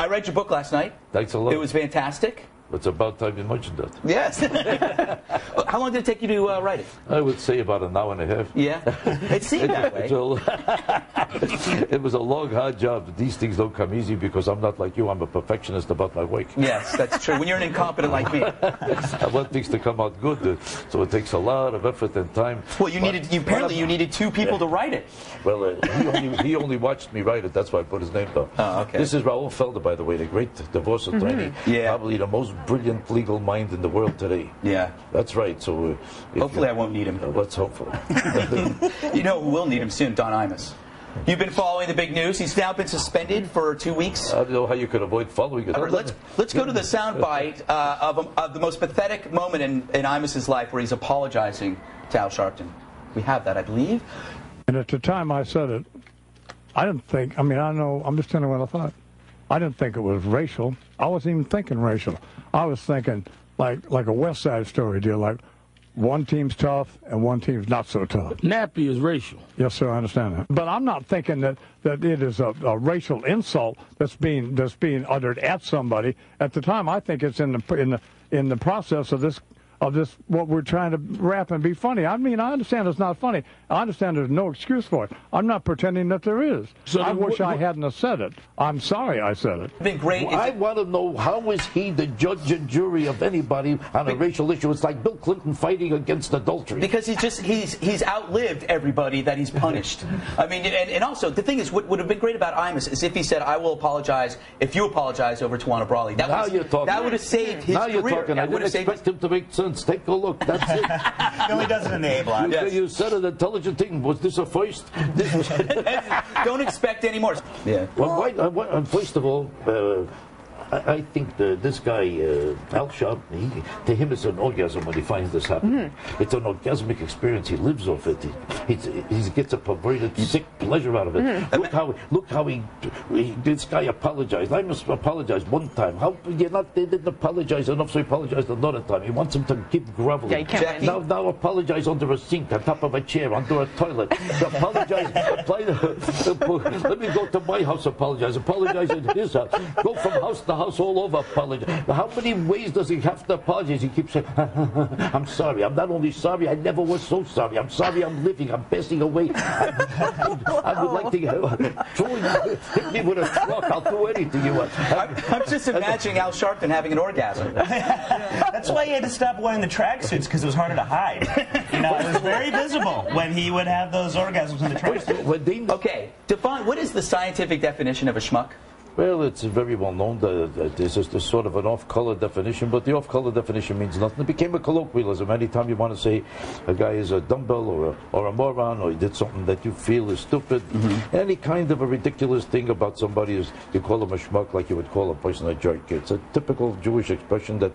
I read your book last night. Thanks a lot. It was fantastic. It's about time you mentioned that. Yes. How long did it take you to write it? I would say about an hour and a half. Yeah. It seemed that way. It was a long, hard job. These things don't come easy because I'm not like you. I'm a perfectionist about my work. Yes, that's true. When you're an incompetent like me. I want things to come out good, so it takes a lot of effort and time. Well, you needed two people to write it. Well, he only watched me write it. That's why I put his name down. Oh, okay. This is Raoul Felder, by the way, the great divorce attorney. Yeah. Probably the most brilliant legal mind in the world today. Yeah. That's right. So hopefully I won't need him. Let's hope for. You know who will need him soon? Don Imus. You've been following the big news. He's now been suspended for 2 weeks. I don't know how you could avoid following it. Let's go to the soundbite of the most pathetic moment in Imus's life where he's apologizing to Al Sharpton. We have that, I believe. And at the time I said it, I didn't think, I know, I'm just telling you what I thought. I didn't think it was racial. I wasn't even thinking racial. I was thinking like a West Side Story deal, like one team's tough and one team's not so tough. Nappy is racial. Yes, sir, I understand that. But I'm not thinking that it is a racial insult that's being uttered at somebody. At the time, I think it's in the process of this what we're trying to wrap and be funny. I mean, I understand it's not funny. I understand there's no excuse for it. I'm not pretending that there is. So I wish I hadn't have said it. I'm sorry I said it. Been great. Well, I want to know, how is he the judge and jury of anybody on a racial issue? It's like Bill Clinton fighting against adultery. Because he's outlived everybody that he's punished. I mean, and also the thing is, what would have been great about Imus is if he said, "I will apologize if you apologize over Tawana Brawley." That would have saved his career. Now you're talking. I didn't expect him to make sense. Take a look. That's it. He only does it in the A block. You said an intelligent thing. Was this a first? Don't expect any more. Yeah. Well, first of all, I think this guy, Al Sharpton, to him it's an orgasm when he finds this happening. It's an orgasmic experience. He lives off it. He gets a perverted, sick pleasure out of it. Look how this guy apologized. I must apologize one time. They didn't apologize enough, so he apologized another time. He wants him to keep groveling. Yeah, you can't now apologize under a sink, on top of a chair, under a toilet. Apologize. Let me go to my house. Apologize in his house. Go from house to house, all over, apologize. How many ways does he have to apologize? He keeps saying, I'm sorry. I'm not only sorry, I never was so sorry. I'm sorry I'm living. I'm passing away. I would like to hit me with a truck. I'll do anything you want. I'm just imagining Al Sharpton having an orgasm. That's why he had to stop wearing the tracksuits, because it was harder to hide. It was very visible when he would have those orgasms in the tracksuit. Okay, what is the scientific definition of a schmuck? Well, it's very well known that this is sort of an off-color definition, but the off-color definition means nothing. It became a colloquialism. Anytime you want to say a guy is a dumbbell or a moron, or he did something that you feel is stupid, any kind of a ridiculous thing about somebody, is you call him a schmuck like you would call a person a jerk. It's a typical Jewish expression that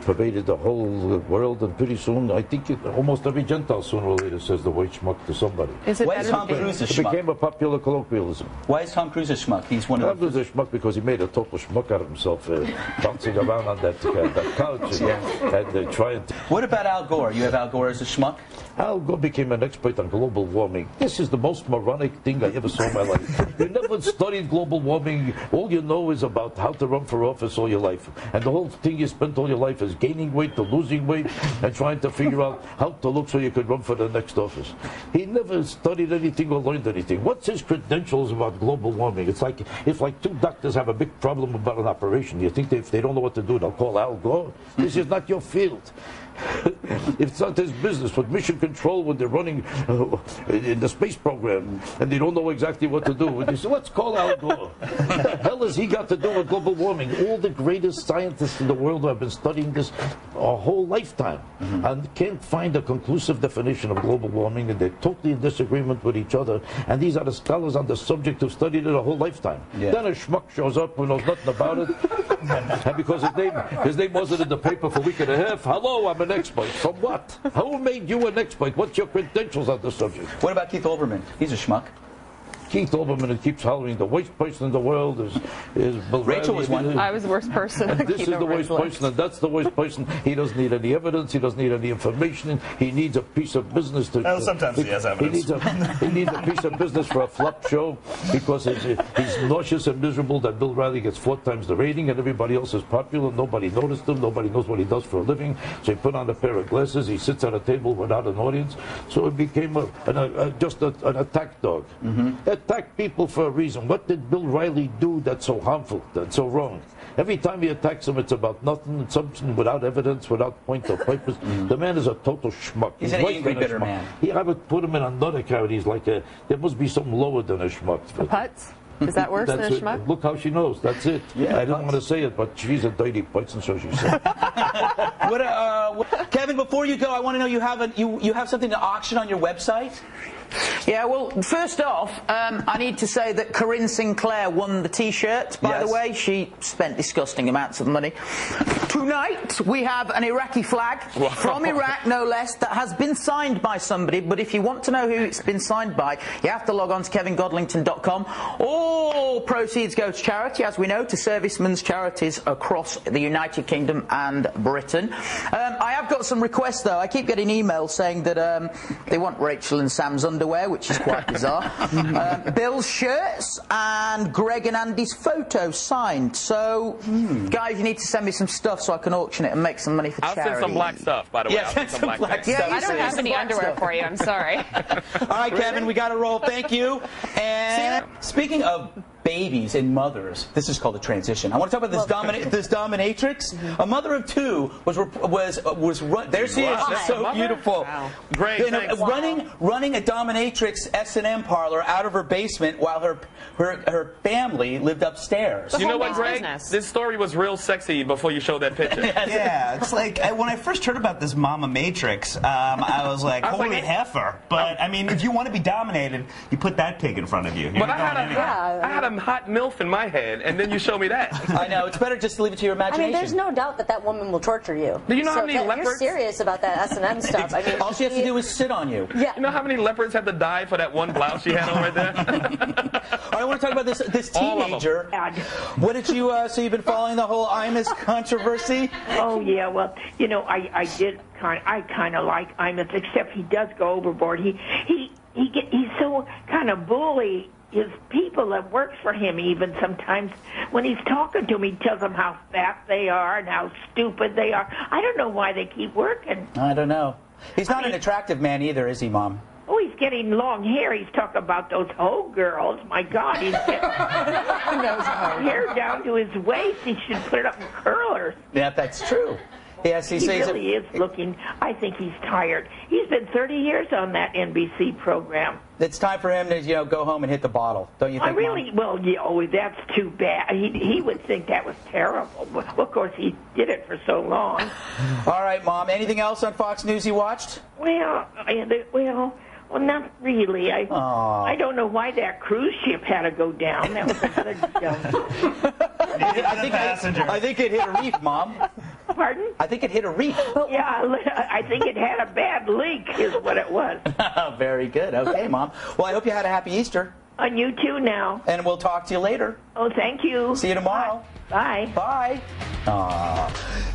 pervaded the whole world, and pretty soon, I think almost every Gentile sooner or later says the word schmuck to somebody. Why is Tom Cruise a schmuck? It became a popular colloquialism. Why is Tom Cruise a schmuck? He's one of the... Because he made a total schmuck out of himself, bouncing around on that couch and trying to... What about Al Gore? You have Al Gore as a schmuck? Al Gore became an expert on global warming. This is the most moronic thing I ever saw in my life. You never studied global warming. All you know is about how to run for office all your life. And the whole thing you spent all your life is gaining weight to losing weight and trying to figure out how to look so you could run for the next office. He never studied anything or learned anything. What's his credentials about global warming? It's like two doctors have a big problem about an operation. You think if they don't know what to do, they'll call Al Gore? This is not your field. It's not his business. With mission control, when they're running in the space program and they don't know exactly what to do, they say, let's call Al Gore. What the hell has he got to do with global warming? All the greatest scientists in the world have been studying this a whole lifetime and can't find a conclusive definition of global warming, and they're totally in disagreement with each other. And these are the scholars on the subject who've studied it a whole lifetime. Yeah. Then a schmuck shows up who knows nothing about it, and because his name wasn't in the paper for a week and a half, hello, I'm an expert. From what? Who made you an expert? What's your credentials on the subject? What about Keith Olbermann? He's a schmuck. Keith Olbermann and keeps hollering, the worst person in the world is Bill Rachel Riley. was one. I was the worst person. And this is the worst person, and that's the worst person. He doesn't need any evidence. He doesn't need any information. He needs a piece of business to... Well, sometimes he has evidence. He needs a piece of business for a flop show because he's nauseous and miserable that Bill Riley gets 4 times the rating and everybody else is popular. Nobody noticed him. Nobody knows what he does for a living. So he put on a pair of glasses. He sits at a table without an audience. So it became just an attack dog. Attack people for a reason. What did Bill Riley do that's so harmful, that's so wrong? Every time he attacks him, it's about nothing, something without evidence, without point or purpose. The man is a total schmuck. He's an angry, bitter man. I would put him in another category. He's like there must be something lower than a schmuck. Putz? Is that worse than a schmuck? Look how she knows. That's it. Yeah, I didn't want to say it, but she's a dirty putz, and so she said. Kevin, before you go, I want to know you have something to auction on your website? Yeah, well, first off, I need to say that Corinne Sinclair won the T-shirt, by the way. She spent disgusting amounts of money. Tonight, we have an Iraqi flag from Iraq, no less, that has been signed by somebody. But if you want to know who it's been signed by, you have to log on to kevingodlington.com. All proceeds go to charity, as we know, to servicemen's charities across the United Kingdom and Britain. I have got some requests, though. I keep getting emails saying that they want Rachel and Sam's underwear, which is quite bizarre. Bill's shirts and Greg and Andy's photos signed. So, guys, you need to send me some stuff so I can auction it and make some money for charity. I'll send some black stuff, by the way. Yeah, send some black stuff. I don't have any underwear for you. I'm sorry. All right, Kevin, we got to roll. Thank you. And speaking of babies and mothers, this is called a transition. I want to talk about this dominatrix. A mother of 2 was there she is. She's so beautiful. Wow. Great. Running a dominatrix S&M parlor out of her basement while her family lived upstairs. You know what, Greg? This story was real sexy before you showed that picture. Yeah, it's like when I first heard about this Mama Matrix, I was like, holy heifer. But I mean, if you want to be dominated, you put that pig in front of you. But I had a hot MILF in my head, and then you show me that. I know, it's better just to leave it to your imagination. I mean, there's no doubt that woman will torture you. Do you know how many leopards? You're serious about that S&M stuff. I mean, all she has to do is sit on you. Yeah. You know how many leopards had to die for that one blouse she had on right there? I want to talk about this teenager. What did you? So you've been following the whole Imus controversy? Oh yeah, well, you know, I kind of like Imus, except he does go overboard. He's so kind of bully his people that works for him. Even sometimes when he's talking to them, he tells them how fat they are and how stupid they are. I don't know why they keep working. I don't know. He's not an attractive man either, is he, Mom? Oh, he's getting long hair. He's talking about those hoe girls. My God, he's getting hair down to his waist. He should put it up in curlers. Yeah, that's true. Yes, he really is looking. I think he's tired. He's been 30 years on that NBC program. It's time for him to, go home and hit the bottle, don't you think? Well, that's too bad. He would think that was terrible. Well, of course, he did it for so long. All right, Mom. Anything else on Fox News you watched? Well, not really. I don't know why that cruise ship had to go down. That was another I think it hit a reef, Mom. Pardon? I think it hit a reef. Yeah, I think it had a bad leak is what it was. Very good. Okay, Mom. Well, I hope you had a happy Easter. And you too now. And we'll talk to you later. Oh, thank you. See you tomorrow. Bye. Bye.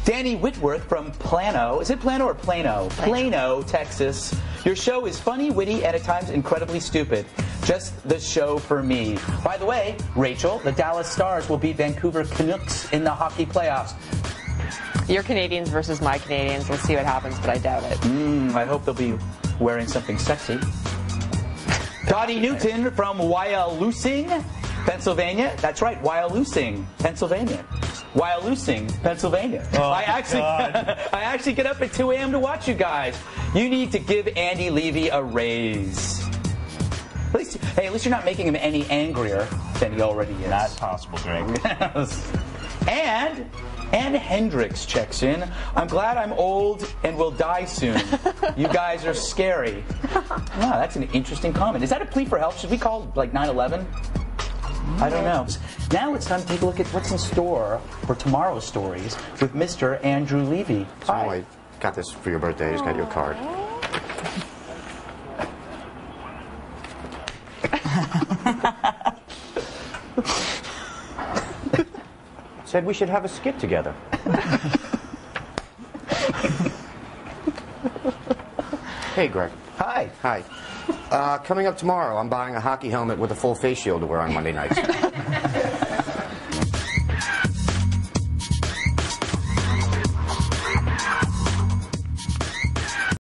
Danny Whitworth from Plano. Is it Plano or Plano? Plano, Texas. Your show is funny, witty, and at times incredibly stupid. Just the show for me. By the way, Rachel, the Dallas Stars will beat Vancouver Canucks in the hockey playoffs. Your Canadians versus my Canadians. We'll see what happens, but I doubt it. I hope they'll be wearing something sexy. Dottie Newton from Wyalusing, Pennsylvania. That's right, Wyalusing, Pennsylvania. Wyalusing, Pennsylvania. Oh, I actually get up at 2 a.m. to watch you guys. You need to give Andy Levy a raise. At least you're not making him any angrier than he already is. Not possible, Greg. And Ann Hendricks checks in. I'm glad I'm old and will die soon. You guys are scary. Wow, that's an interesting comment. Is that a plea for help? Should we call 911? I don't know. Now it's time to take a look at what's in store for tomorrow's stories with Mr. Andrew Levy. So I got this for your birthday. I just got you a card. said we should have a skit together. Hey, Greg. Hi. Hi. Coming up tomorrow, I'm buying a hockey helmet with a full face shield to wear on Monday nights.